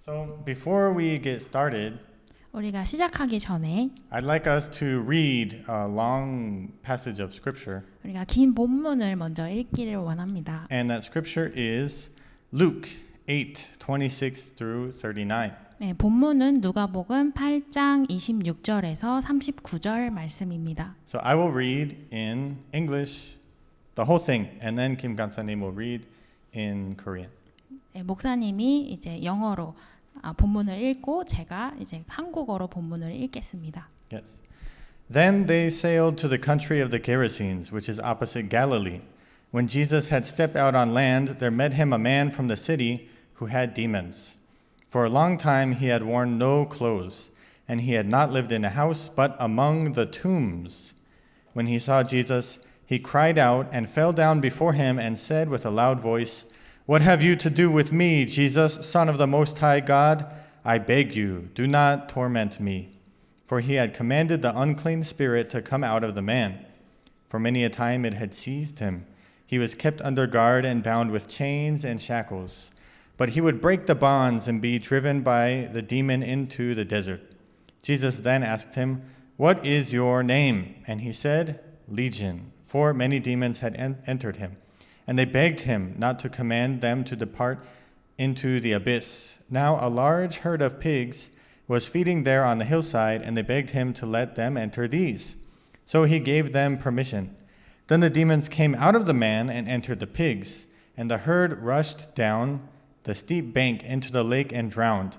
So before we get started, 우리가 시작하기 전에 I'd like us to read a long passage of scripture. 우리가 긴 본문을 먼저 읽기를 원합니다. And that scripture is Luke 8:26 through 39. 네, 본문은 누가복음 8장 26절에서 39절 말씀입니다. So I will read in English the whole thing, and then Kim Gansa님 will read in Korean. 네, 목사님이 이제 영어로 본문을 읽고 제가 이제 한국어로 본문을 읽겠습니다. Yes. Then they sailed to the country of the Gerasenes, which is opposite Galilee. When Jesus had stepped out on land, there met him a man from the city who had demons. For a long time he had worn no clothes, and he had not lived in a house, but among the tombs. When he saw Jesus, he cried out and fell down before him and said with a loud voice, "What have you to do with me, Jesus, Son of the Most High God? I beg you, do not torment me." For he had commanded the unclean spirit to come out of the man. For many a time it had seized him. He was kept under guard and bound with chains and shackles. But he would break the bonds and be driven by the demon into the desert. Jesus then asked him, "What is your name?" And he said, "Legion," for many demons had entered him. And they begged him not to command them to depart into the abyss. Now a large herd of pigs was feeding there on the hillside, and they begged him to let them enter these. So he gave them permission. Then the demons came out of the man and entered the pigs, and the herd rushed down the steep bank into the lake and drowned.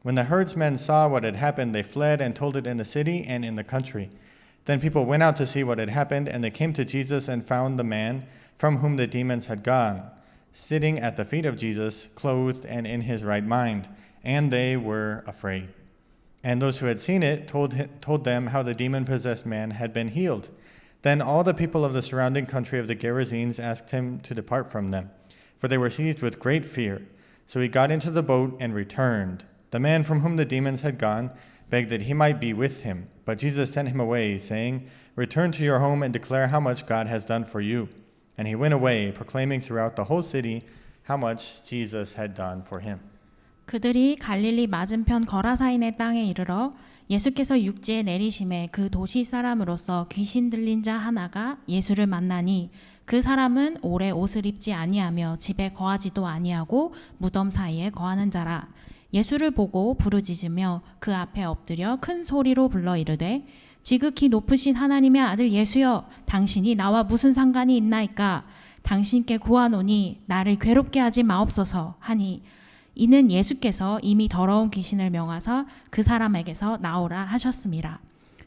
When the herdsmen saw what had happened, they fled and told it in the city and in the country. Then people went out to see what had happened, and they came to Jesus and found the man from whom the demons had gone, sitting at the feet of Jesus, clothed and in his right mind, and they were afraid. And those who had seen it told them how the demon-possessed man had been healed. Then all the people of the surrounding country of the Gerasenes asked him to depart from them, for they were seized with great fear. So he got into the boat and returned. The man from whom the demons had gone begged that he might be with him, but Jesus sent him away, saying, "Return to your home and declare how much God has done for you." And he went away, proclaiming throughout the whole city how much Jesus had done for him. 그들이 갈릴리 맞은편 거라사인의 땅에 이르러 예수께서 육지에 내리심에 그 도시 사람으로서 귀신 들린 자 하나가 예수를 만나니 그 사람은 오래 옷을 입지 아니하며 집에 거하지도 아니하고 무덤 사이에 거하는 자라. 예수를 보고 부르짖으며 그 앞에 엎드려 큰 소리로 불러 이르되 지극히 높으신 하나님의 아들 예수여, 당신이 나와 무슨 상관이 있나이까? 당신께 구하노니 나를 괴롭게 하지 마옵소서 하니 이는 예수께서 이미 더러운 귀신을 명하사 그 사람에게서 나오라 하셨음이라.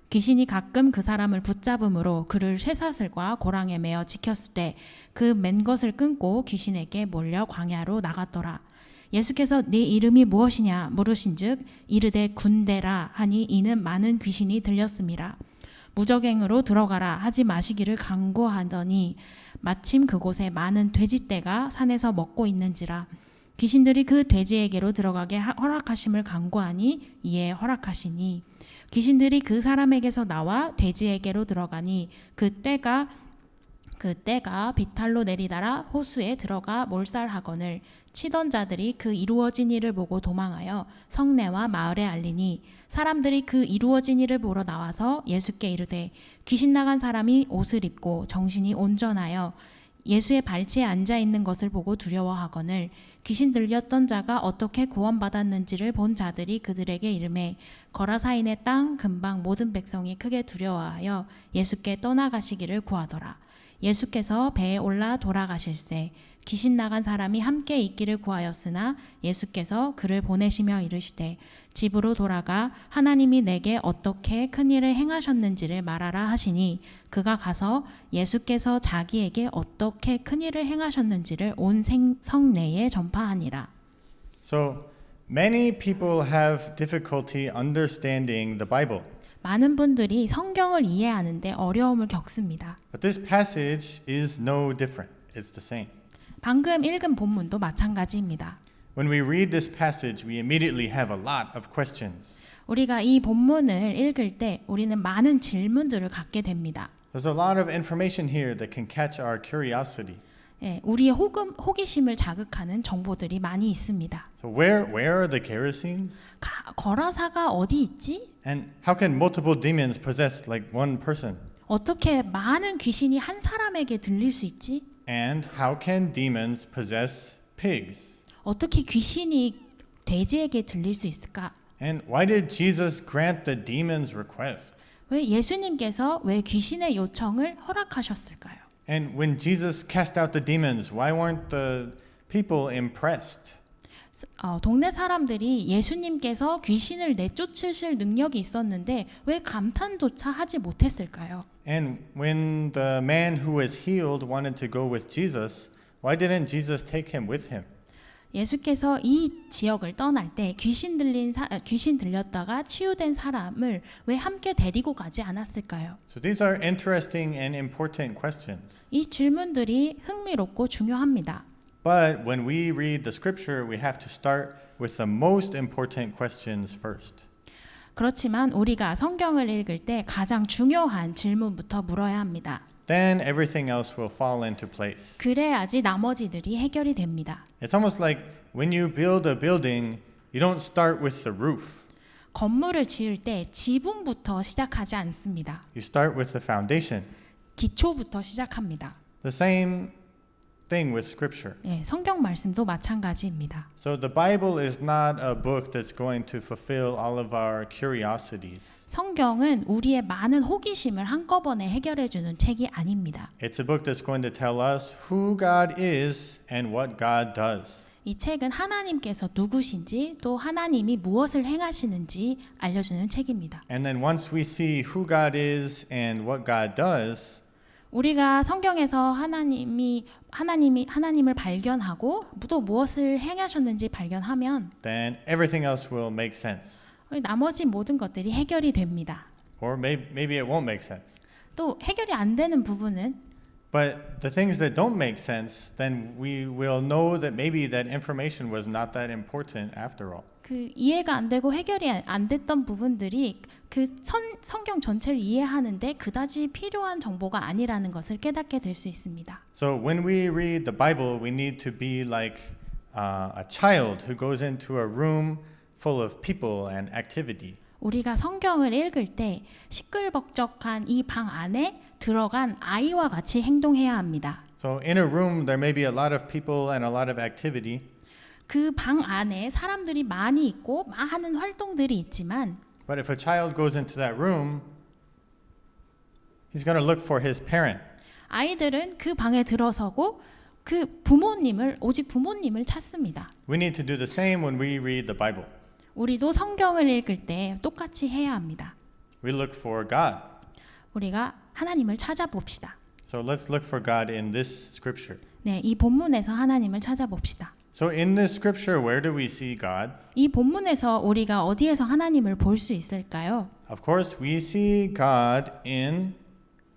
귀신이 가끔 그 사람을 붙잡음으로 그를 쇠사슬과 고랑에 매어 지켰을 때 그 맨 것을 끊고 귀신에게 몰려 광야로 나갔더라. 예수께서 네 이름이 무엇이냐 물으신즉 이르되 군대라 하니 이는 많은 귀신이 들렸음이라. 무적행으로 들어가라 하지 마시기를 강구하더니 마침 그곳에 많은 돼지떼가 산에서 먹고 있는지라. 귀신들이 그 돼지에게로 들어가게 허락하심을 강구하니 이에 허락하시니 귀신들이 그 사람에게서 나와 돼지에게로 들어가니 그 떼가 비탈로 내리다라 호수에 들어가 몰살하거늘 치던 자들이 그 이루어진 일을 보고 도망하여 성내와 마을에 알리니 사람들이 그 이루어진 일을 보러 나와서 예수께 이르되 귀신 나간 사람이 옷을 입고 정신이 온전하여 예수의 발치에 앉아 있는 것을 보고 두려워하거늘 귀신 들렸던 자가 어떻게 구원받았는지를 본 자들이 그들에게 이르매 거라사인의 땅 근방 모든 백성이 크게 두려워하여 예수께 떠나가시기를 구하더라. 예수께서 배에 올라 돌아가실새 귀신 나간 사람이 함께 있기를 구하였으나 예수께서 그를 보내시며 이르시되 집으로 돌아가 하나님이 내게 어떻게 큰 일을 행하셨는지를 말하라 하시니 그가 가서 예수께서 자기에게 어떻게 큰 일을 행하셨는지를 온 성내에 전파하니라. So many people have difficulty understanding the Bible. 많은 분들이 성경을 이해하는데 어려움을 겪습니다. But this passage is no different. It's the same. 방금 읽은 본문도 마찬가지입니다. When we read this passage, we immediately have a lot of questions. 우리가 이 본문을 읽을 때 우리는 많은 질문들을 갖게 됩니다. There's a lot of information here that can catch our curiosity. 예, 우리의 호기심을 자극하는 정보들이 많이 있습니다. So where are the Gerasenes? 거라사가 어디 있지? And how can multiple demons possess like one person? 어떻게 많은 귀신이 한 사람에게 들릴 수 있지? And how can demons possess pigs? 어떻게 귀신이 돼지에게 들릴 수 있을까? And why did Jesus grant the demons' request? 왜 예수님께서 왜 귀신의 요청을 허락하셨을까요? And when Jesus cast out the demons, why weren't the people impressed? 동네 사람들이 예수님께서 귀신을 내쫓으실 능력이 있었는데 왜 감탄조차 하지 못했을까요? And when the man who was healed wanted to go with Jesus, why didn't Jesus take him with him? 예수께서 이 지역을 떠날 때 귀신 들렸다가 치유된 사람을 왜 함께 데리고 가지 않았을까요? So these are interesting and important questions. 이 질문들이 흥미롭고 중요합니다. But when we read the scripture, we have to start with the most important questions first. 그렇지만 우리가 성경을 읽을 때 가장 중요한 질문부터 물어야 합니다. Then everything else will fall into place. 그래야지 나머지들이 해결이 됩니다. It's almost like when you build a building, you don't start with the roof. 건물을 지을 때 지붕부터 시작하지 않습니다. You start with the foundation. 기초부터 시작합니다. The same thing with scripture. 예, 성경 말씀도 마찬가지입니다. So the Bible is not a book that's going to fulfill all of our curiosities. 성경은 우리의 많은 호기심을 한꺼번에 해결해 주는 책이 아닙니다. It's a book that's going to tell us who God is and what God does. 이 책은 하나님께서 누구신지 또 하나님이 무엇을 행하시는지 알려주는 책입니다. And then once we see who God is and what God does, 우리가 성경에서 하나님을 발견하고 또 무엇을 행하셨는지 발견하면 then everything else will make sense. 나머지 모든 것들이 해결이 됩니다. Or maybe it won't make sense. 또 해결이 안 되는 부분은 But the things that don't make sense, then we will know that maybe that information was not that important after all. 그 이해가 안 되고 해결이 안 됐던 부분들이 그 성경 전체를 이해하는데 그다지 필요한 정보가 아니라는 것을 깨닫게 될 수 있습니다. So when we read the Bible, we need to be like a child who goes into a room full of people and activity. 우리가 성경을 읽을 때 시끌벅적한 이 방 안에 들어간 아이와 같이 행동해야 합니다. So in a room, there may be a lot of people and a lot of activity. 그 방 안에 사람들이 많이 있고 많은 활동들이 있지만 But if a child goes into that room, he's going to look for his parent. 아이들은 그 방에 들어서고 오직 부모님을 찾습니다. We need to do the same when we read the Bible. 우리도 성경을 읽을 때 똑같이 해야 합니다. We look for God. 우리가 하나님을 찾아봅시다. So let's look for God in this scripture. 네, 이 본문에서 하나님을 찾아봅시다. So in this scripture, where do we see God? 이 본문에서 우리가 어디에서 하나님을 볼 수 있을까요? Of course, we see God in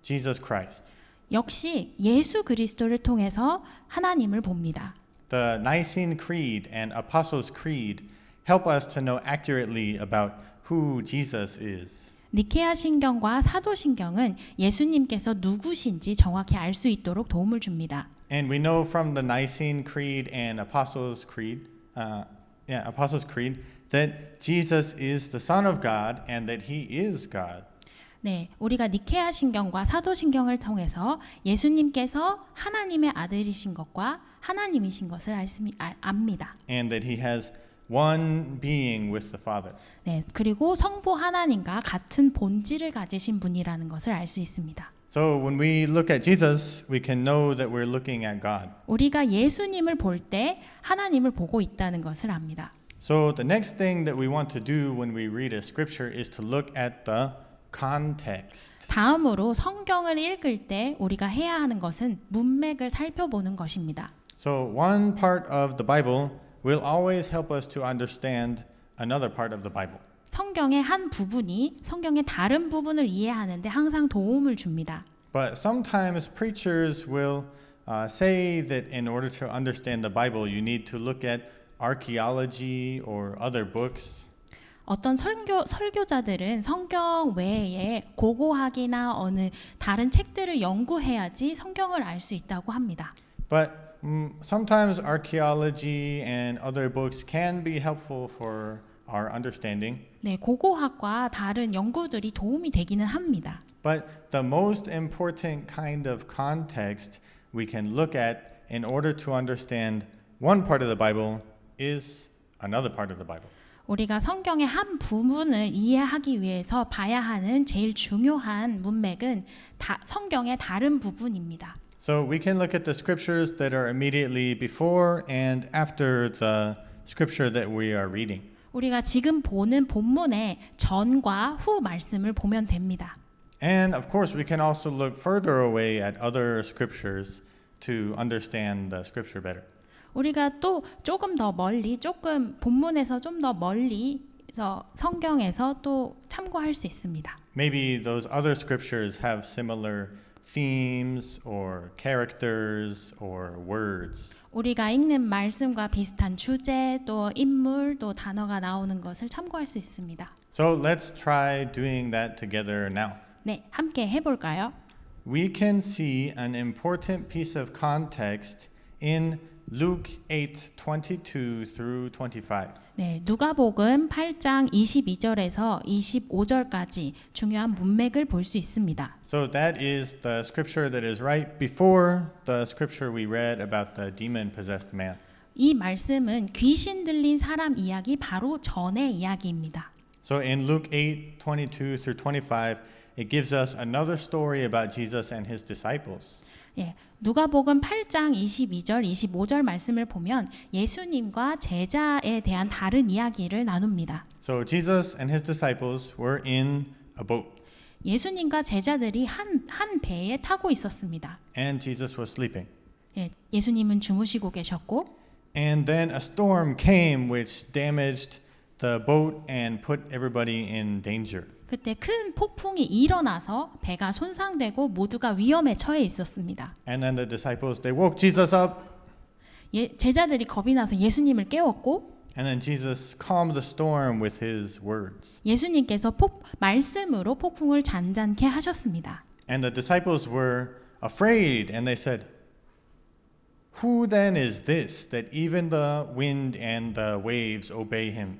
Jesus Christ. 역시 예수 그리스도를 통해서 하나님을 봅니다. The Nicene Creed and Apostles' Creed help us to know accurately about who Jesus is. 니케아 신경과 사도 신경은 예수님께서 누구신지 정확히 알 수 있도록 도움을 줍니다. And we know from the Nicene Creed and Apostles' Creed, Apostles' Creed, that Jesus is the Son of God and that He is God. 네, 우리가 니케아 신경과 사도 신경을 통해서 예수님께서 하나님의 아들이신 것과 하나님이신 것을 압니다. And that He has one being with the Father. 네, 그리고 성부 하나님과 같은 본질을 가지신 분이라는 것을 알 수 있습니다. So when we look at Jesus, we can know that we're looking at God. 우리가 예수님을 볼 때 하나님을 보고 있다는 것을 압니다. So the next thing that we want to do when we read a scripture is to look at the context. 다음으로 성경을 읽을 때 우리가 해야 하는 것은 문맥을 살펴보는 것입니다. So one part of the Bible will always help us to understand another part of the Bible. 성경의 한 부분이 성경의 다른 부분을 이해하는데 항상 도움을 줍니다. But sometimes preachers will say that in order to understand the Bible, you need to look at archaeology or other books. 어떤 설교자들은 성경 외에 고고학이나 어느 다른 책들을 연구해야지 성경을 알 수 있다고 합니다. But sometimes archaeology and other books can be helpful for our understanding. 네, 고고학과 다른 연구들이 도움이 되기는 합니다. But the most important kind of context we can look at in order to understand one part of the Bible is another part of the Bible. 우리가 성경의 한 부분을 이해하기 위해서 봐야 하는 제일 중요한 문맥은 성경의 다른 부분입니다. So we can look at the scriptures that are immediately before and after the scripture that we are reading. 우리가 지금 보는 본문의 전과 후 말씀을 보면 됩니다. And of course, we can also look further away at other scriptures to understand the scripture better. 우리가 또 조금 더 멀리, 조금 본문에서 좀 더 멀리서 성경에서 또 참고할 수 있습니다. Maybe those other scriptures have similar themes or characters or words. 우리가 읽는 말씀과 비슷한 주제, 또 인물, 또 단어가 나오는 것을 참고할 수 있습니다. So let's try doing that together now. 네, 함께 해볼까요? We can see an important piece of context in Luke 8:22 through 25. 네, 누가복음 8장 22절에서 25절까지 중요한 문맥을 볼 수 있습니다. So that is the scripture that is right before the scripture we read about the demon-possessed man. 이 말씀은 귀신 들린 사람 이야기 바로 전의 이야기입니다. So in Luke 8:22 through 25, it gives us another story about Jesus and his disciples. 예, 누가복음 8장 22절, 25절 말씀을 보면 예수님과 제자에 대한 다른 이야기를 나눕니다. So Jesus and his disciples were in a boat, 예수님과 제자들이 한 배에 타고 있었습니다. and Jesus was sleeping. 예, 예수님은 주무시고 계셨고, And then a storm came which damaged the boat and put everybody in danger. 그때 큰 폭풍이 일어나서 배가 손상되고 모두가 위험에 처해 있었습니다. And then the disciples, they woke Jesus up, 제자들이 겁이 나서 예수님을 깨웠고, and then Jesus calmed the storm with his words. 예수님께서 말씀으로 폭풍을 잔잔케 하셨습니다. And the disciples were afraid, and they said, "Who then is this that even the wind and the waves obey him?"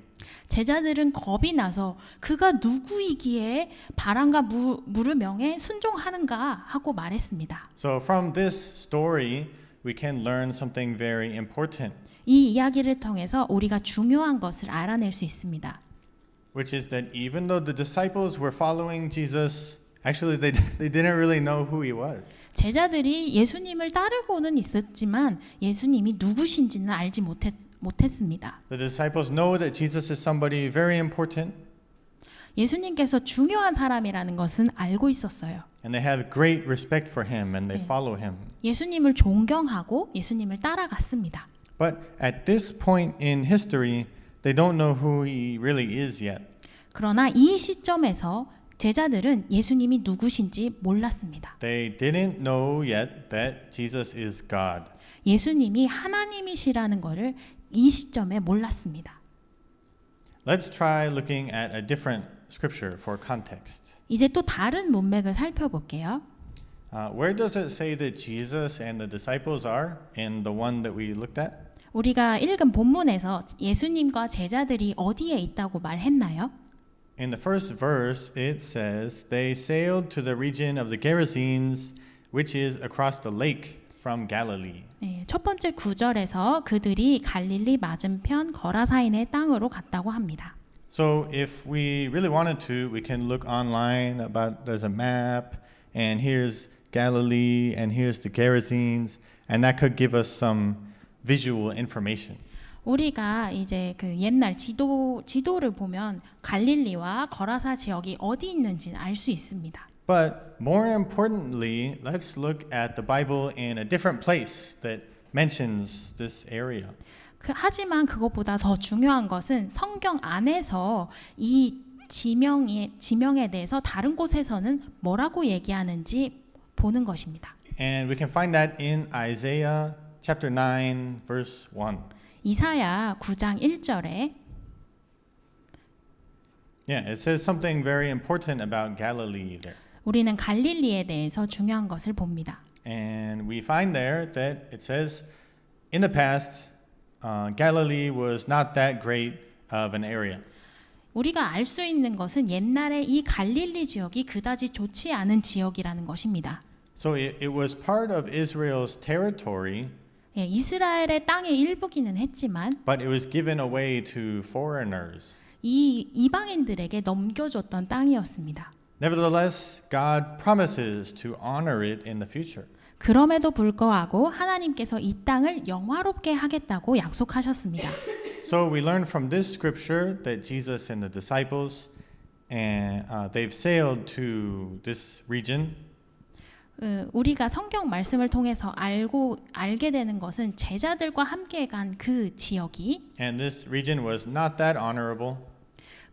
제자들은 겁이 나서 그가 누구이기에 바람과 물을 명에 순종하는가 하고 말했습니다. So from this story, we can learn something very important, 이 이야기를 통해서 우리가 중요한 것을 알아낼 수 있습니다. which is that even though the disciples were following Jesus, actually they didn't really know who he was. 제자들이 예수님을 따르고는 있었지만 예수님이 누구신지는 알지 못했습니다. The disciples know that Jesus is somebody very important, 예수님께서 중요한 사람이라는 것은 알고 있었어요. and they have great respect for him, and they follow him. 예수님을 존경하고 예수님을 따라갔습니다. But at this point in history, they don't know who he really is yet. 그러나 이 시점에서 제자들은 예수님이 누구신지 몰랐습니다. They didn't know yet that Jesus is God. 예수님이 하나님이시라는 것을 이 시점에 몰랐습니다. Let's try looking at a different scripture for context. 이제 또 다른 문맥을 살펴볼게요. Where does it say that Jesus and the disciples are in the one that we looked at? 우리가 읽은 본문에서 예수님과 제자들이 어디에 있다고 말했나요? In the first verse, it says, They sailed to the region of the Gerasenes, which is across the lake from Galilee. 네, 첫 번째 구절에서 그들이 갈릴리 맞은편 거라사인의 땅으로 갔다고 합니다. So if we really wanted to, we can look online about, there's a map, and here's Galilee, and here's the Gerasenes, and that could give us some visual information. 우리가 이제 그 옛날 지도를 보면 갈릴리와 거라사 지역이 어디 있는지 알 수 있습니다. But more importantly, let's look at the Bible in a different place that mentions this area. 하지만 그것보다 더 중요한 것은 성경 안에서 이 지명에 대해서 다른 곳에서는 뭐라고 얘기하는지 보는 것입니다. And we can find that in Isaiah chapter 9, verse 1. 이사야 9장 1절에 Yeah, it says something very important about Galilee there. 우리는 갈릴리에 대해서 중요한 것을 봅니다. And we find there that it says in the past, Galilee was not that great of an area. 우리가 알 수 있는 것은 옛날에 이 갈릴리 지역이 그다지 좋지 않은 지역이라는 것입니다. So it was part of Israel's territory, 예, 이스라엘의 땅의 일부기는 했지만 but it was given away to foreigners. 이 이방인들에게 넘겨줬던 땅이었습니다. Nevertheless, God promises to honor it in the future. 그럼에도 불구하고 하나님께서 이 땅을 영화롭게 하겠다고 약속하셨습니다. So we learn from this scripture that Jesus and the disciples, and they've sailed to this region. 우리가 성경 말씀을 통해서 알게 되는 것은 제자들과 함께 간 그 지역이 And this region was not that honorable.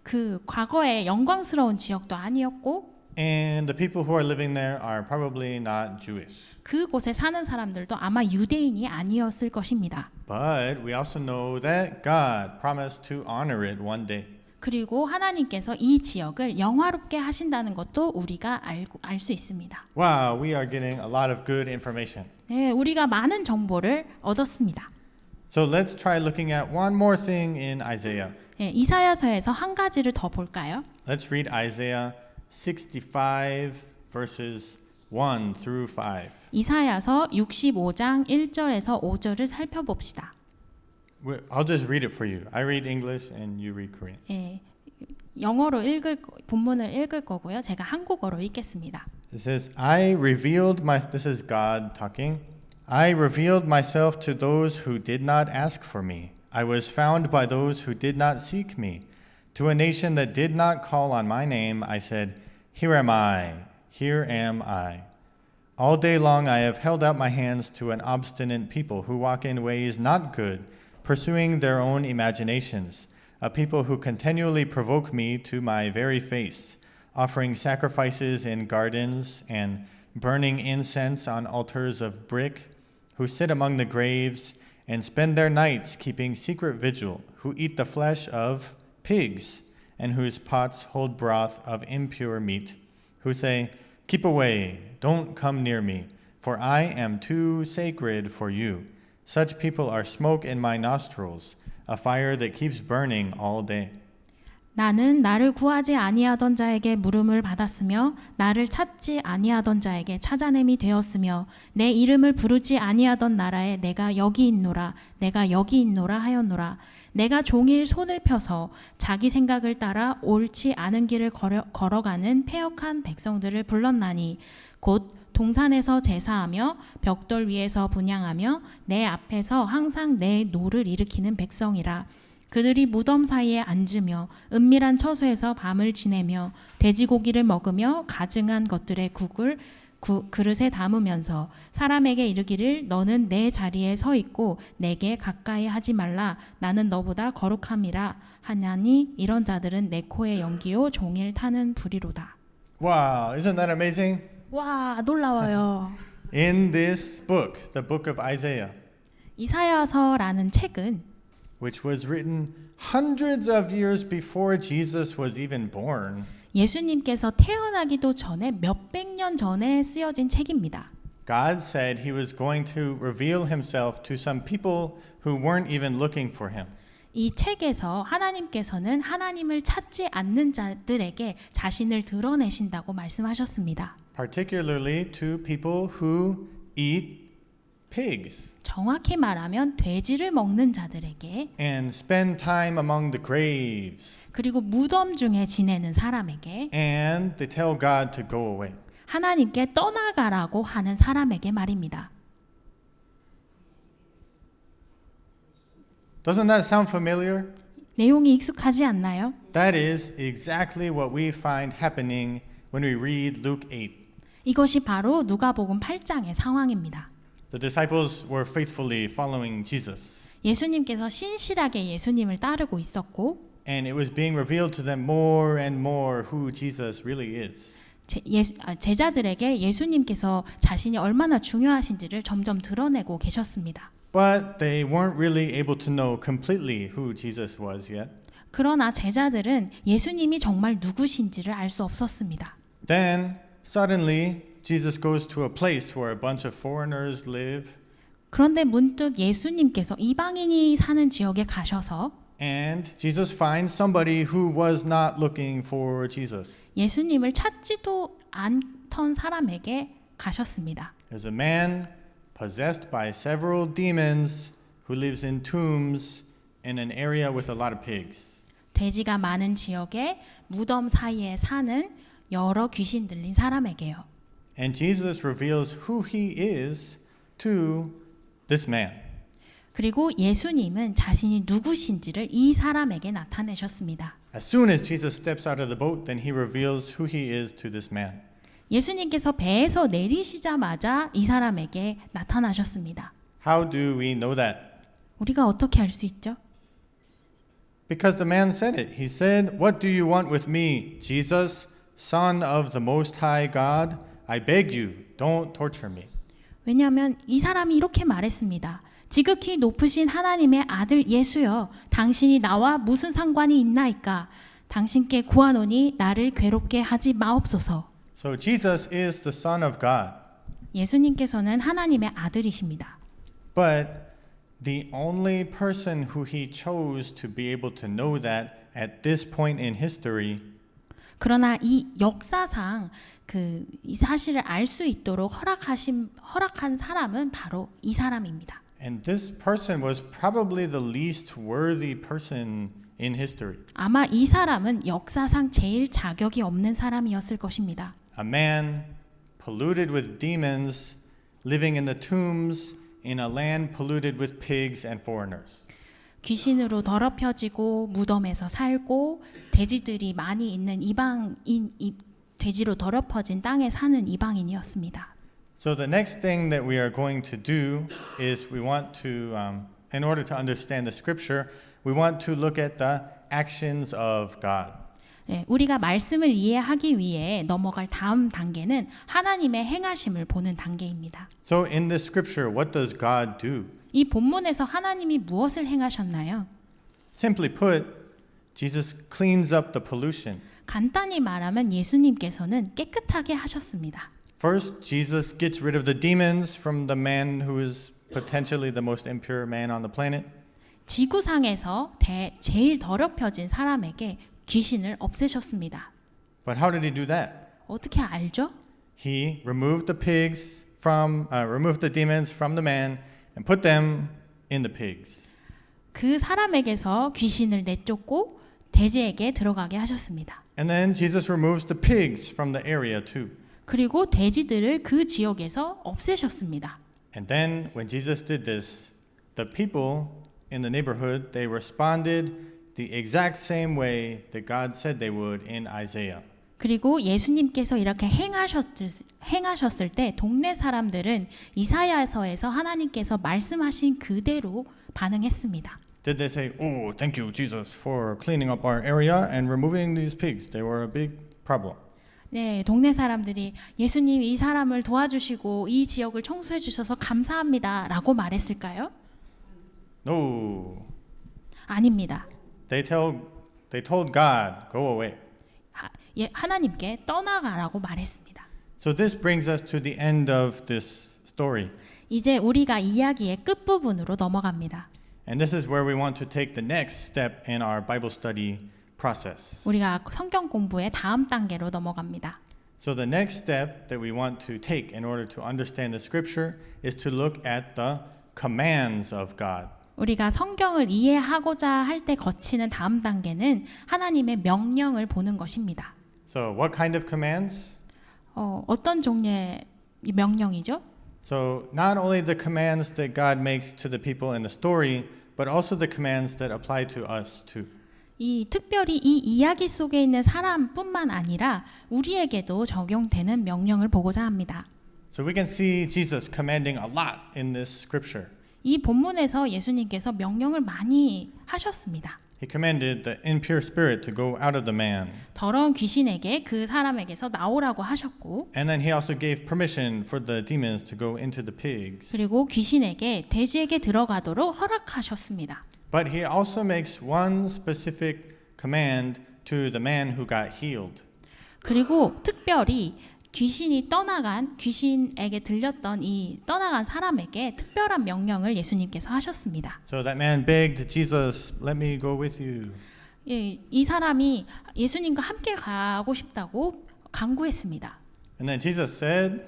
그 과거의 영광스러운 지역도 아니었고 And the people who are living there are probably not Jewish. 그곳에 사는 사람들도 아마 유대인이 아니었을 것입니다. But we also know that God promised to honor it one day. 그리고 하나님께서 이 지역을 영화롭게 하신다는 것도 우리가 알 수 있습니다. Wow, we are getting a lot of good information. 네, 우리가 많은 정보를 얻었습니다. So let's try looking at one more thing in Isaiah. 네, 이사야서에서 한 가지를 더 볼까요? Let's read Isaiah 65 verses 1 through 5. 이사야서 65장 1절에서 5절을 살펴봅시다. I'll just read it for you. I read English and you read Korean. 예, 영어로 본문을 읽을 거고요. 제가 한국어로 읽겠습니다. It says, this is God talking. I revealed myself to those who did not ask for me. I was found by those who did not seek me. To a nation that did not call on my name, I said, Here am I, here am I. All day long I have held out my hands to an obstinate people who walk in ways not good, pursuing their own imaginations, a people who continually provoke me to my very face, offering sacrifices in gardens and burning incense on altars of brick, who sit among the graves and spend their nights keeping secret vigil, who eat the flesh of pigs, and whose pots hold broth of impure meat, who say, Keep away, don't come near me, for I am too sacred for you. Such people are smoke in my nostrils, a fire that keeps burning all day. 나는 나를 구하지 아니하던 자에게 물음을 받았으며 나를 찾지 아니하던 자에게 찾아냄이 되었으며 내 이름을 부르지 아니하던 나라에 내가 여기 있노라 내가 여기 있노라 하였노라. 내가 종일 손을 펴서 자기 생각을 따라 옳지 않은 길을 걸어가는 패역한 백성들을 불렀나니 곧 동산에서 제사하며 벽돌 위에서 분향하며 내 앞에서 항상 내 노를 일으키는 백성이라. 그들이 무덤 사이에 앉으며 은밀한 처소에서 밤을 지내며 돼지고기를 먹으며 가증한 것들의 국을 그릇에 담으면서 사람에게 이르기를 너는 내 자리에 서 있고 내게 가까이 하지 말라 나는 너보다 거룩함이라 하냐니 이런 자들은 내 코의 연기요 종일 타는 불이로다. Wow, isn't that amazing? 와, 놀라워요. In this book, the book of Isaiah, 이사야서라는 책은 which was written hundreds of years before Jesus was even born, 예수님께서 태어나기도 전에 몇백 년 전에 쓰여진 책입니다. God said he was going to reveal himself to some people who weren't even looking for him. 이 책에서 하나님께서는 하나님을 찾지 않는 자들에게 자신을 드러내신다고 말씀하셨습니다. Particularly to people who eat pigs 정확히 말하면 돼지를 먹는 자들에게 and spend time among the graves. 그리고 무덤 중에 지내는 사람에게 And they tell God to go away. 하나님께 떠나가라고 하는 사람에게 말입니다. Doesn't that sound familiar? 내용이 익숙하지 않나요? That is exactly what we find happening when we read Luke 8. 이것이 바로 누가복음 8장의 상황입니다. The disciples were faithfully following Jesus, 예수님께서 신실하게 예수님을 따르고 있었고 and it was being revealed to them more and more who Jesus really is. 제자들에게 예수님께서 자신이 얼마나 중요하신지를 점점 드러내고 계셨습니다. But they weren't really able to know completely who Jesus was yet. 그러나 제자들은 예수님이 정말 누구신지를 알 수 없었습니다. Then suddenly Jesus goes to a place where a bunch of foreigners live. 그런데 문득 예수님께서 이방인이 사는 지역에 가셔서 and Jesus finds somebody who was not looking for Jesus. 예수님을 찾지도 않던 사람에게 가셨습니다. There's a man possessed by several demons who lives in tombs in an area with a lot of pigs. 돼지가 많은 지역에 무덤 사이에 사는 여러 귀신 들린 사람에게요. And Jesus reveals who he is to this man. 그리고 예수님은 자신이 누구신지를 이 사람에게 나타내셨습니다. As soon as Jesus steps out of the boat, then he reveals who he is to this man. 예수님께서 배에서 내리시자마자 이 사람에게 나타나셨습니다. How do we know that? 우리가 어떻게 알 수 있죠? Because the man said it. He said, "What do you want with me, Jesus, Son of the Most High God? I beg you, don't torture me." 왜냐하면 이 사람이 이렇게 말했습니다. 지극히 높으신 하나님의 아들 예수여, 당신이 나와 무슨 상관이 있나이까? 당신께 구하노니 나를 괴롭게 하지 마옵소서. So Jesus is the Son of God. 예수님께서는 하나님의 아들이십니다. But the only person who he chose to be able to know that at this point in history 그러나 이 역사상 이 사실을 알 수 있도록 허락한 사람은 바로 이 사람입니다. and this person was probably the least worthy person in history. 아마 이 사람은 역사상 제일 자격이 없는 사람이었을 것입니다. A man polluted with demons, living in the tombs in a land polluted with pigs and foreigners. 귀신으로 더럽혀지고 무덤에서 살고 돼지들이 많이 있는 돼지로 더럽혀진 땅에 사는 이방인이었습니다. So the next thing that we are going to do is we want to, in order to understand the scripture, we want to look at the actions of God. 네, 우리가 말씀을 이해하기 위해 넘어갈 다음 단계는 하나님의 행하심을 보는 단계입니다. So in this scripture, what does God do? 이 본문에서 하나님이 무엇을 행하셨나요? Simply put, Jesus cleans up the pollution. 간단히 말하면 예수님께서는 깨끗하게 하셨습니다. First, Jesus gets rid of the demons from the man who is potentially the most impure man on the planet. 지구상에서 제일 더럽혀진 사람에게 귀신을 없애셨습니다. But how did he do that? 어떻게 알죠? He removed the removed the demons from the man and put them in the pigs. 그 사람에게서 귀신을 내쫓고 돼지에게 들어가게 하셨습니다. And then Jesus removes the pigs from the area too. 그리고 돼지들을 그 지역에서 없애셨습니다. And then when Jesus did this, the people in the neighborhood, they responded the exact same way that God said they would in Isaiah. 그리고 예수님께서 이렇게 행하셨을 때 동네 사람들은 이사야서에서 하나님께서 말씀하신 그대로 반응했습니다. Did they say, "Oh, thank you, Jesus, for cleaning up our area and removing these pigs. They were a big problem." 네, 동네 사람들이 예수님 이 사람을 도와주시고 이 지역을 청소해 주셔서 감사합니다라고 말했을까요? No. 아닙니다. They told God, "Go away." 하나님께 떠나가라고 말했습니다. So this brings us to the end of this story. 이제 우리가 이야기의 끝부분으로 넘어갑니다. And this is where we want to take the next step in our Bible study process. 우리가 성경 공부의 다음 단계로 넘어갑니다. So the next step that we want to take in order to understand the scripture is to look at the commands of God. 우리가 성경을 이해하고자 할 때 거치는 다음 단계는 하나님의 명령을 보는 것입니다. So what kind of commands? 어떤 종류의 명령이죠? So not only the commands that God makes to the people in the story, but also the commands that apply to us too. 특별히 이 이야기 속에 있는 사람뿐만 아니라 우리에게도 적용되는 명령을 보고자 합니다. So we can see Jesus commanding a lot in this scripture. 이 본문에서 예수님께서 명령을 많이 하셨습니다. He commanded the impure spirit to go out of the man. 더러운 귀신에게 그 사람에게서 나오라고 하셨고, And then he also gave permission for the demons to go into the pigs. 그리고 귀신에게 돼지에게 들어가도록 허락하셨습니다. But he also makes one specific command to the man who got healed. 그리고 특별히 귀신이 떠나간 귀신에게 들렸던 이 떠나간 사람에게 특별한 명령을 예수님께서 하셨습니다. So that man begged Jesus, "Let me go with you." 예, 이 사람이 예수님과 함께 가고 싶다고 간구했습니다. And then Jesus said,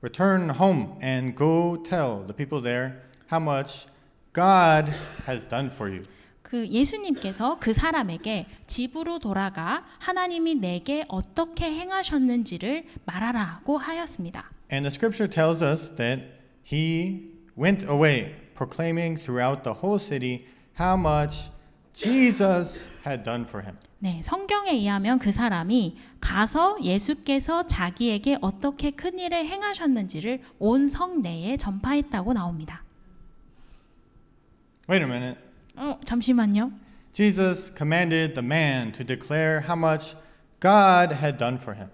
"Return home and go tell the people there how much God has done for you." 그 예수님께서 그 사람에게 집으로 돌아가 하나님이 내게 어떻게 행하셨는지를 말하라고 하였습니다. And the scripture tells us that he went away proclaiming throughout the whole city how much Jesus had done for him. 네, 성경에 의하면 그 사람이 가서 예수께서 자기에게 어떻게 큰 일을 행하셨는지를 온 성내에 전파했다고 나옵니다. Wait a minute. 잠시만요. Jesus commanded the man to declare how much God had done for him.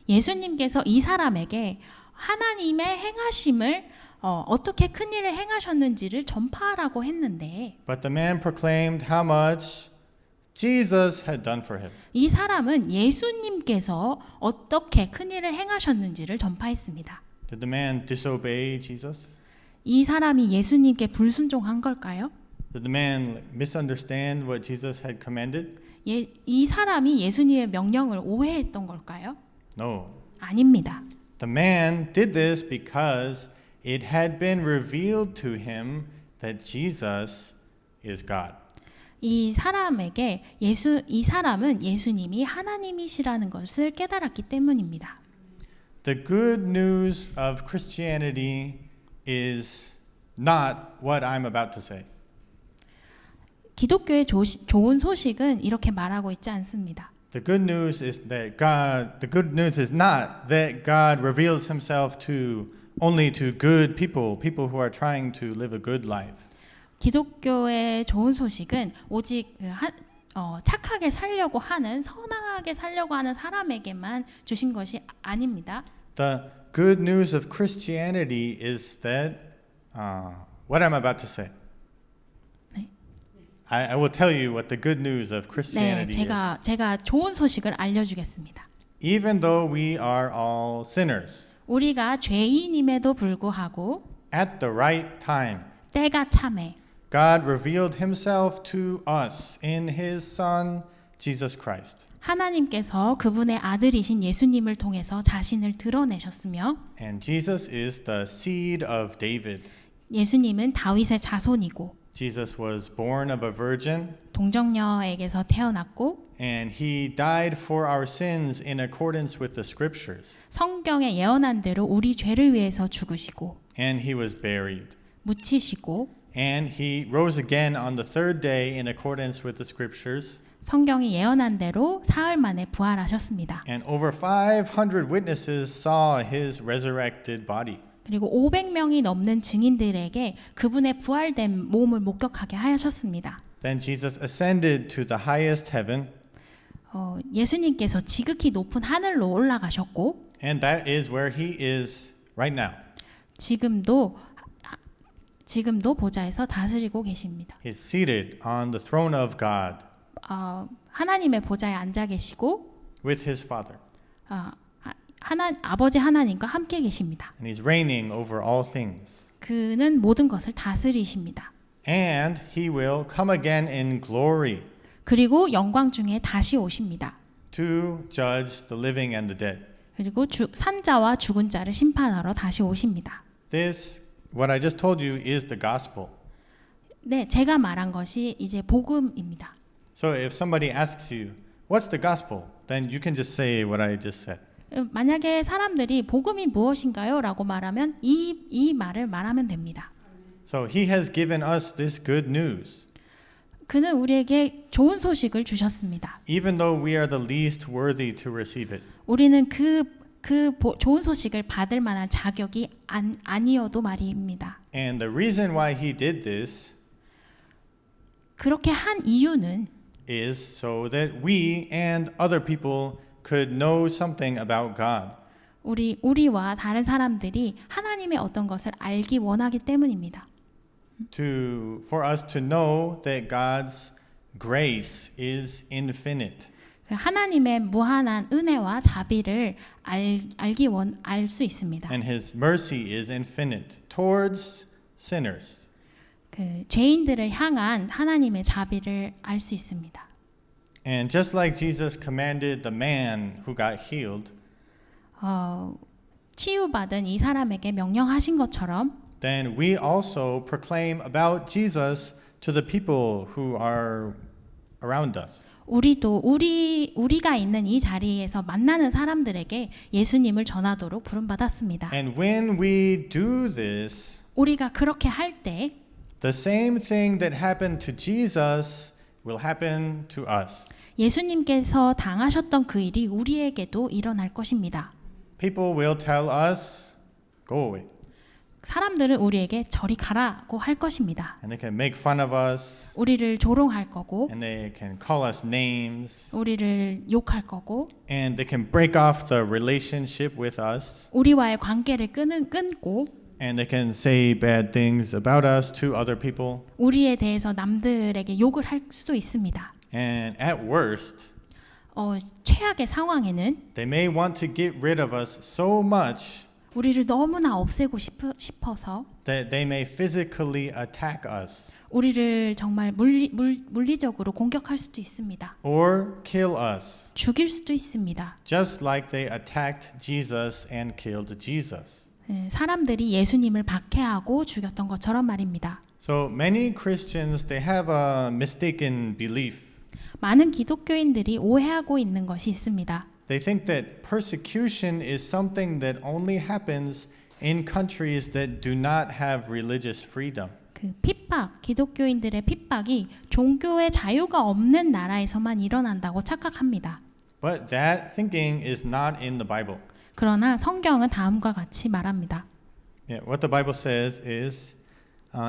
예수님께서 이 사람에게 하나님의 행하심을 어떻게 큰 일을 행하셨는지를 전파하라고 했는데 But the man proclaimed how much Jesus had done for him. 이 사람은 예수님께서 어떻게 큰 일을 행하셨는지를 전파했습니다. Did the man disobey Jesus? 이 사람이 예수님께 불순종한 걸까요? Did the man misunderstand what Jesus had commanded? 이 사람이 예수님의 명령을 오해했던 걸까요? No. 아닙니다. The man did this because it had been revealed to him that Jesus is God. 이 사람은 예수님이 하나님이시라는 것을 깨달았기 때문입니다. The good news of Christianity is not what I'm about to say. 기독교의 좋은 소식은 이렇게 말하고 있지 않습니다. The good news is not that God reveals himself only to good people who are trying to live a good life. 기독교의 좋은 소식은 오직 착하게 살려고 하는 선하게 살려고 하는 사람에게만 주신 것이 아닙니다. The good news of Christianity is that what I'm about to say. I will tell you what the good news of 네, Christianity is. 제가 좋은 소식을 알려주겠습니다. Even though we are all sinners, 우리가 죄인임에도 불구하고 at the right time, 때가 참에 God revealed himself to us in his Son, Jesus Christ. 하나님께서 그분의 아들이신 예수님을 통해서 자신을 드러내셨으며 And Jesus is the seed of David. 예수님은 다윗의 자손이고 Jesus was born of a virgin, 동정녀에게서 태어났고 and he died for our sins in accordance with the scriptures. 성경에 예언한 대로 우리 죄를 위해서 죽으시고 And he was buried. 묻히시고 And he rose again on the third day in accordance with the scriptures. 성경이 예언한 대로 사흘 만에 부활하셨습니다. And over 500 witnesses saw his resurrected body. 그리고 500명이 넘는 증인들에게 그분의 부활된 몸을 목격하게 하셨습니다. Then Jesus ascended to the highest heaven. 예수님께서 지극히 높은 하늘로 올라가셨고 And that is where he is right now. 지금도 보좌에서 다스리고 계십니다. He's seated on the throne of God 하나님의 보좌에 앉아 계시고 with his Father. 아버지 하나님과 함께 계십니다. And he's reigning over all things. 그는 모든 것을 다스리십니다. And he will come again in glory 그리고 영광 중에 다시 오십니다. to judge the living and the dead. 그리고 산자와 죽은 자를 심판하러 다시 오십니다. This, what I just told you, is the gospel. 네, 제가 말한 것이 이제 복음입니다. So if somebody asks you, what's the gospel? Then you can just say what I just said. 만약에 사람들이 복음이 무엇인가요? 라고 말하면 이 말을 말하면 됩니다. So he has given us this good news. 그는 우리에게 좋은 소식을 주셨습니다. Even though we are the least worthy to receive it. 우리는 좋은 소식을 받을 만한 자격이 아니어도 말입니다. And the reason why he did this 그렇게 한 이유는 is so that we and other people could know something about God. 우리와 다른 사람들이 하나님의 어떤 것을 알기 원하기 때문입니다. For us to know that God's grace is infinite. 하나님의 무한한 은혜와 자비를 알 수 있습니다. And his mercy is infinite towards sinners. 그 죄인들을 향한 하나님의 자비를 알 수 있습니다. And just like Jesus commanded the man who got healed, 치유받은 이 사람에게 명령하신 것처럼 then we also proclaim about Jesus to the people who are around us. 우리도 우리가 있는 이 자리에서 만나는 사람들에게 예수님을 전하도록 부름받았습니다. And when we do this, 우리가 그렇게 할 때 the same thing that happened to Jesus will happen to us. 예수님께서 당하셨던 그 일이 우리에게도 일어날 것입니다. People will tell us, go away. 사람들은 우리에게 저리 가라고 할 것입니다. And they can make fun of us, 우리를 조롱할 거고 and they can call us names, 우리를 욕할 거고 and they can break off the relationship with us, 우리와의 관계를 끊고 and they can say bad things about us to other people. 우리에 대해서 남들에게 욕을 할 수도 있습니다. And at worst, 최악의 상황에는 they may want to get rid of us so much 우리를 너무나 없애고 싶어서 that they may physically attack us 우리를 정말 물리적으로 공격할 수도 있습니다. or kill us, 죽일 수도 있습니다. just like they attacked Jesus and killed Jesus. 사람들이 예수님을 박해하고 죽였던 것처럼 말입니다. So many Christians, they have a mistaken belief. 많은 기독교인들이 오해하고 있는 것이 있습니다. They think that persecution is something that only happens in countries that do not have religious freedom. 그 핍박, 기독교인들의 핍박이 종교의 자유가 없는 나라에서만 일어난다고 착각합니다. But that thinking is not in the Bible. 그러나 성경은 다음과 같이 말합니다. Yeah, what the Bible says is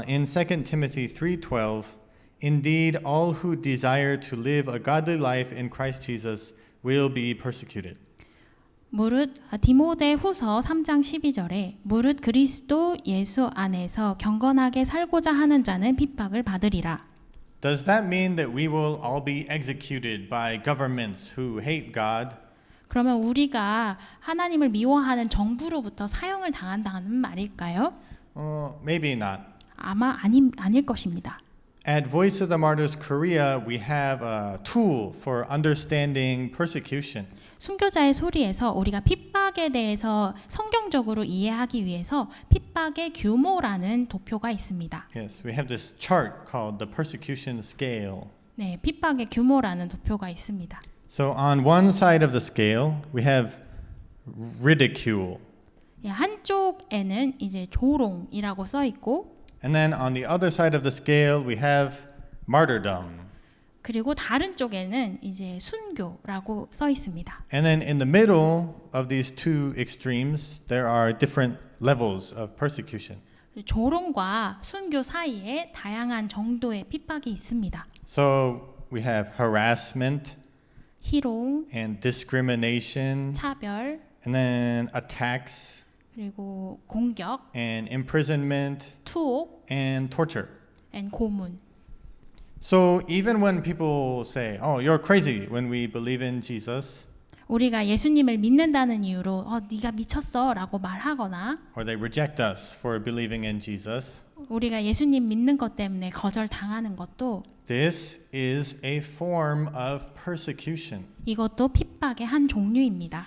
in 2 Timothy 3:12, indeed all who desire to live a godly life in Christ Jesus will be persecuted. 무릇 디모데후서 3장 12절에 무릇 그리스도 예수 안에서 경건하게 살고자 하는 자는 핍박을 받으리라. Does that mean that we will all be executed by governments who hate God? 그러면 우리가 하나님을 미워하는 정부로부터 사형을 당한다는 말일까요? Maybe not. 아마 아닐 것입니다. At Voice of the Martyrs Korea, we have a tool for understanding persecution. 순교자의 소리에서 우리가 핍박에 대해서 성경적으로 이해하기 위해서 핍박의 규모라는 도표가 있습니다. Yes, we have this chart called the persecution scale. 네, 핍박의 규모라는 도표가 있습니다. So on one side of the scale, we have ridicule. 한쪽에는 이제 조롱이라고 써 있고, And then on the other side of the scale, we have martyrdom. 그리고 다른 쪽에는 이제 순교라고 써 있습니다. And then in the middle of these two extremes, there are different levels of persecution. 조롱과 순교 사이에 다양한 정도의 핍박이 있습니다. So we have harassment 희롱, and discrimination, 차별, and then attacks 그리고 공격, and imprisonment 투옥, and torture. 고문. So even when people say, "Oh, you're crazy," when we believe in Jesus, 우리가 예수님을 믿는다는 이유로 네가 미쳤어라고 말하거나 or they reject us for believing in Jesus, 우리가 예수님 믿는 것 때문에 거절당하는 것도 this is a form of persecution. 이것도 핍박의 한 종류입니다.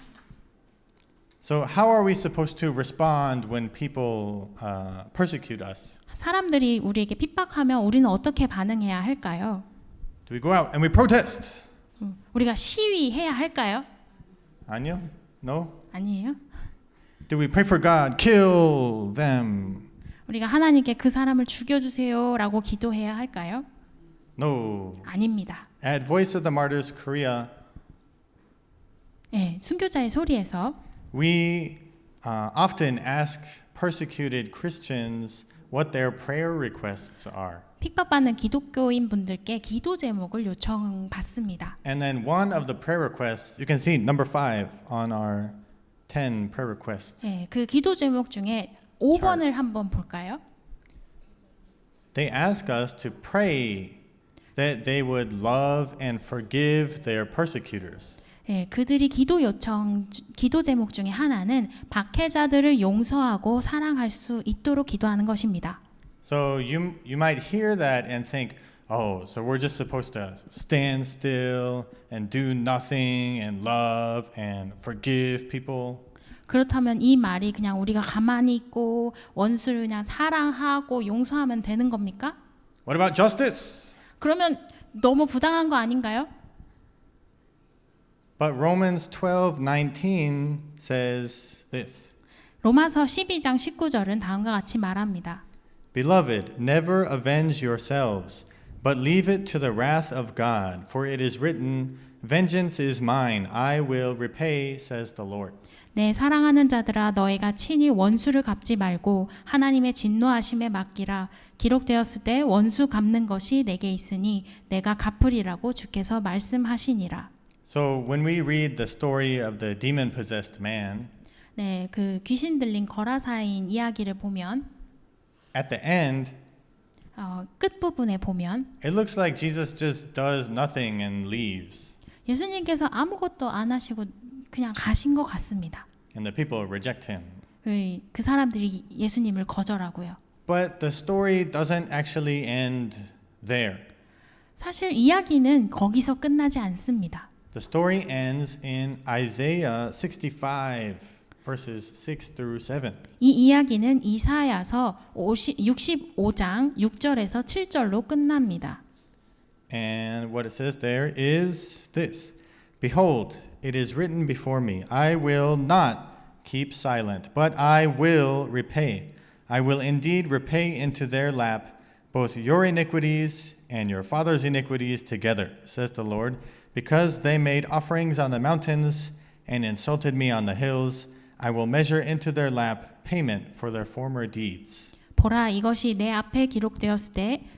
So how are we supposed to respond when people persecute us? 사람들이 우리에게 핍박하면 우리는 어떻게 반응해야 할까요? Do we go out and we protest? 우리가 시위해야 할까요? 아니요. No. 아니에요. Do we pray for God, kill them? 우리가 하나님께 그 사람을 죽여주세요라고 기도해야 할까요? No. 아닙니다. At Voice of the Martyrs Korea, 네, 순교자의 소리에서 we often ask persecuted Christians what their prayer requests are. 핍박받는 기독교인 분들께 기도 제목을 요청받습니다. And then one of the prayer requests, you can see number 5 on our 10 prayer requests. 네, 그 기도 제목 중에 5번을 한번 볼까요? They ask us to pray that they would love and forgive their persecutors. 예, 그들이 기도 제목 중에 하나는 박해자들을 용서하고 사랑할 수 있도록 기도하는 것입니다. So you might hear that and think, oh, so we're just supposed to stand still and do nothing and love and forgive people. 그렇다면 이 말이 그냥 우리가 가만히 있고 원수를 그냥 사랑하고 용서하면 되는 겁니까? What about justice? 그러면 너무 부당한 거 아닌가요? But Romans 12:19 says this. 로마서 12장 19절은 다음과 같이 말합니다. Beloved, never avenge yourselves, but leave it to the wrath of God, for it is written, Vengeance is mine, I will repay, says the Lord. 내 사랑하는 자들아 너희가 친히 원수를 갚지 말고 하나님의 진노하심에 맡기라. 기록되었을 때 원수 갚는 것이 내게 있으니 내가 갚으리라고 주께서 말씀하시니라. So when we read the story of the demon-possessed man, 네, 그 귀신 들린 거라사인 이야기를 보면 at the end, 끝 부분에 보면 it looks like Jesus just does nothing and leaves, 예수님께서 아무것도 안 하시고 그냥 가신 것 같습니다. and the people reject him. 그 사람들이 예수님을 거절하고요. But the story doesn't actually end there. 사실 이야기는 거기서 끝나지 않습니다. The story ends in Isaiah 65, verses 6 through 7. 이 이야기는 이사야서 65장 6절에서 7절로 끝납니다. And what it says there is this. Behold, it is written before me, I will not keep silent, but I will repay. I will indeed repay into their lap both your iniquities and your father's iniquities together, says the Lord, because they made offerings on the mountains and insulted me on the hills. I will measure into their lap payment for their former deeds. 보라 이것이 내 앞에 기록되었으니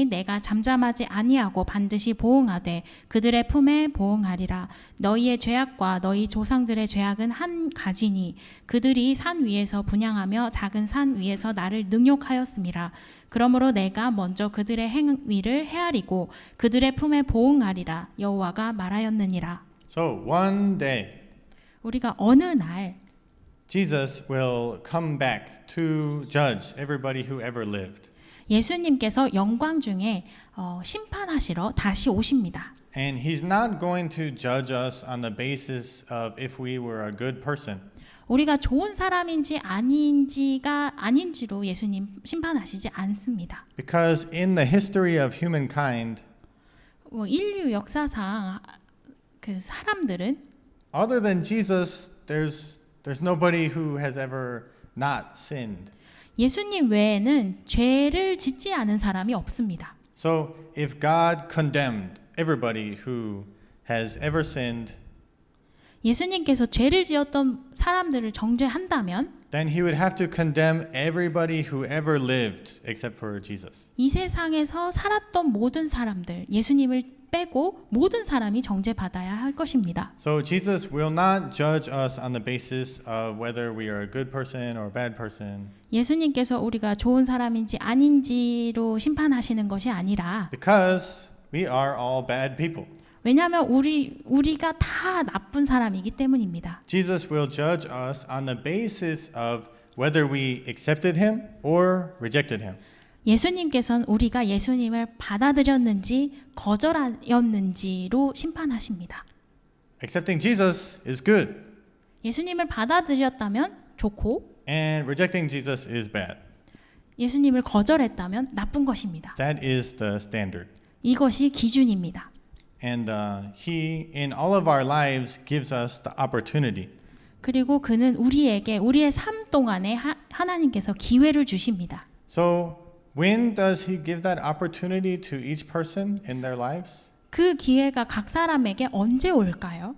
내가 잠잠하지 아니하고 반드시 보응하되 그들의 품에 보응하리라. 너희의 죄악과 너희 조상들의 죄악은 한 가지니 그들이 산 위에서 분향하며 작은 산 위에서 나를 능욕하였음이라. 그러므로 내가 먼저 그들의 행위를 헤아리고 그들의 품에 보응하리라. 여호와가 말하였느니라. So one day, 우리가 어느 날 Jesus will come back to judge everybody who ever lived. 예수님께서 영광 중에 심판하시러 다시 오십니다. And he's not going to judge us on the basis of if we were a good person. 우리가 좋은 사람인지 아닌지로 예수님 심판하시지 않습니다. Because in the history of humankind, 인류 역사상 그 사람들은 other than Jesus, there's nobody who has ever not sinned. 예수님 외에는 죄를 짓지 않은 사람이 없습니다. So if God condemned everybody who has ever sinned, 예수님께서 죄를 지었던 사람들을 정죄한다면 then he would have to condemn everybody who ever lived except for Jesus. 이 세상에서 살았던 모든 사람들, 예수님을 빼고 모든 사람이 정죄받아야 할 것입니다. So Jesus will not judge us on the basis of whether we are a good person or a bad person. 예수님께서 우리가 좋은 사람인지 아닌지로 심판하시는 것이 아니라 Because we are all bad people. 왜냐하면 우리가 다 나쁜 사람이기 때문입니다. Jesus will judge us on the basis of whether we accepted him or rejected him. 예수님께서는 우리가 예수님을 받아들였는지 거절하였는지로 심판하십니다. Accepting Jesus is good, 예수님을 받아들였다면 좋고 and rejecting Jesus is bad. 예수님을 거절했다면 나쁜 것입니다. That is the standard. 이것이 기준입니다. And he, in all of our lives, gives us the opportunity. 그리고 그는 우리에게 우리의 삶 동안에 하나님께서 기회를 주십니다. So when does he give that opportunity to each person in their lives? 그 기회가 각 사람에게 언제 올까요?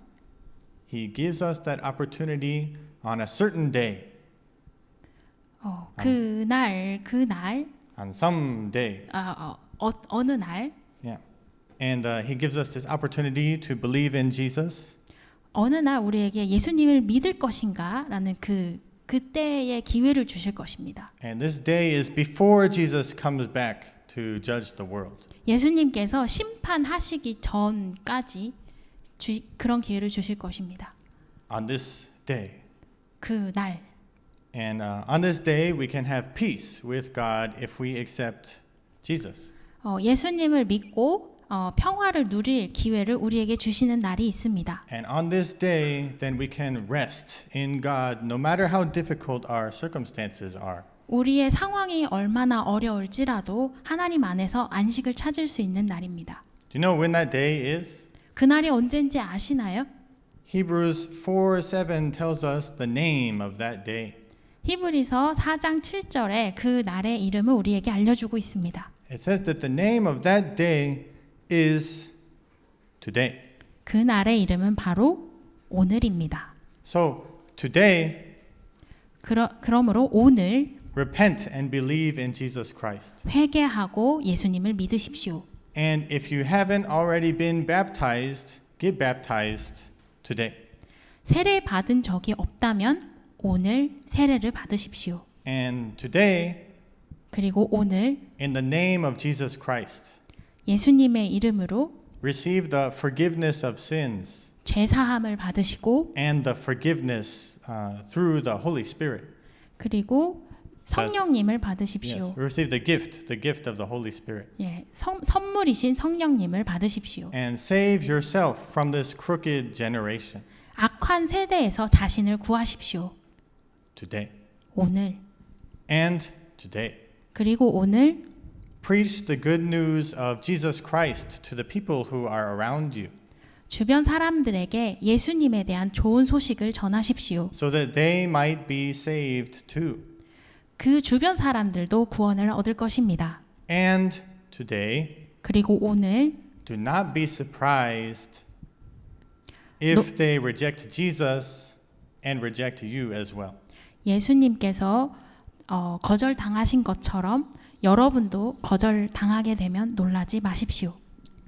He gives us that opportunity on a certain day, 그날 on some day. 어느 날 Yeah. And he gives us this opportunity to believe in Jesus. 어느 날 우리에게 예수님을 믿을 것인가라는 그때의 기회를 주실 것입니다. And this day is before Jesus comes back to judge the world. 예수님께서 심판하시기 전까지 그런 기회를 주실 것입니다. On this day. 그 날. And on this day, we can have peace with God if we accept Jesus. 예수님을 믿고 평화를 누릴 기회를 우리에게 주시는 날이 있습니다. And on this day, then we can rest in God no matter how difficult our circumstances are. 우리의 상황이 얼마나 어려울지라도 하나님 안에서 안식을 찾을 수 있는 날입니다. Do you know when that day is? 그날이 언젠지 아시나요? Hebrews 4:7 tells us the name of that day. 히브리서 4장 7절에 그 날의 이름을 우리에게 알려주고 있습니다. It says that the name of that day is today. 그 날의 이름은 바로 오늘입니다. So today, 그러므로 오늘 repent and believe in Jesus Christ. 회개하고 예수님을 믿으십시오. And if you haven't already been baptized, get baptized today. 세례 받은 적이 없다면 오늘 세례를 받으십시오. And today, 그리고 오늘 in the name of Jesus Christ, 예수님의 이름으로 receive the forgiveness of sins 죄 사함을 받으시고 and the forgiveness through the Holy Spirit. 그리고 성령님을 받으십시오. Yes, receive the gift of the Holy Spirit. 예, 선물이신 성령님을 받으십시오. And save yourself from this crooked generation. 악한 세대에서 자신을 구하십시오. Today. 오늘. And today. 그리고 오늘 Preach the good news of Jesus Christ to the people who are around you, 주변 사람들에게 예수님에 대한 좋은 소식을 전하십시오. so that they might be saved too. 그 주변 사람들도 구원을 얻을 것입니다. And today, 그리고 오늘 do not be surprised if they reject Jesus and reject you as well. 예수님께서 거절당하신 것처럼 여러분도 거절당하게 되면 놀라지 마십시오.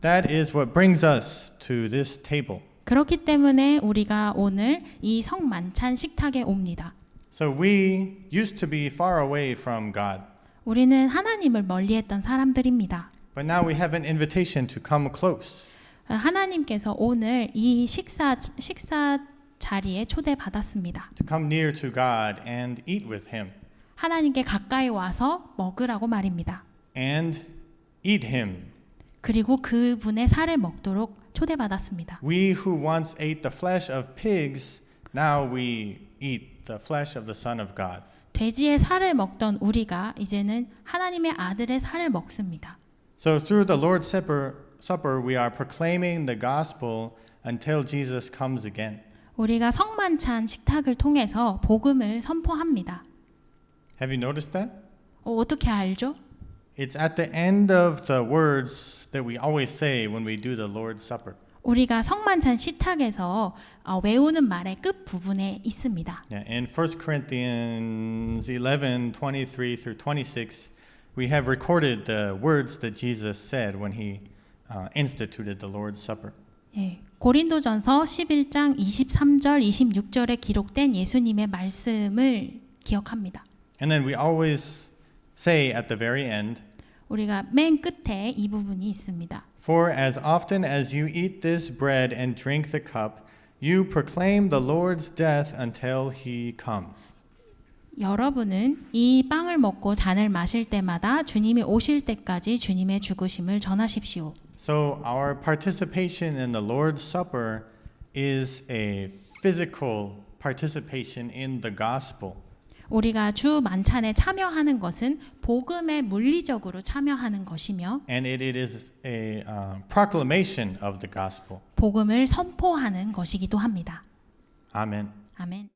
That is what brings us to this table. 그렇기 때문에 우리가 오늘 이 성만찬 식탁에 옵니다. So we used to be far away from God, 우리는 하나님을 멀리했던 사람들입니다. but now we have an invitation to come close. 하나님께서 오늘 이 식사 자리에 초대받았습니다. To come near to God and eat with Him. 하나님께 가까이 와서 먹으라고 말입니다. And eat Him. 그리고 그분의 살을 먹도록 초대받았습니다. We who once ate the flesh of pigs, now we eat the flesh of the Son of God. 돼지의 살을 먹던 우리가 이제는 하나님의 아들의 살을 먹습니다. So through the Lord's Supper, we are proclaiming the gospel until Jesus comes again. 우리가 성만찬 식탁을 통해서 복음을 선포합니다. Have you noticed that? 어떻게 알죠? It's at the end of the words that we always say when we do the Lord's Supper. 우리가 성만찬 식탁에서 외우는 말의 끝 부분에 있습니다. Yeah, in 1 Corinthians 11:23 through 26, we have recorded the words that Jesus said when he instituted the Lord's Supper. 예, 고린도전서 11장 23절 26절에 기록된 예수님의 말씀을 기억합니다. And then we always say at the very end, 우리가 맨 끝에 이 부분이 있습니다. For as often as you eat this bread and drink the cup, you proclaim the Lord's death until he comes. 여러분은 이 빵을 먹고 잔을 마실 때마다 주님이 오실 때까지 주님의 죽으심을 전하십시오. So our participation in the Lord's Supper is a physical participation in the gospel. 우리가 주 만찬에 참여하는 것은 복음에 물리적으로 참여하는 것이며 And it is a proclamation of the gospel. 복음을 선포하는 것이기도 합니다. Amen. 아멘.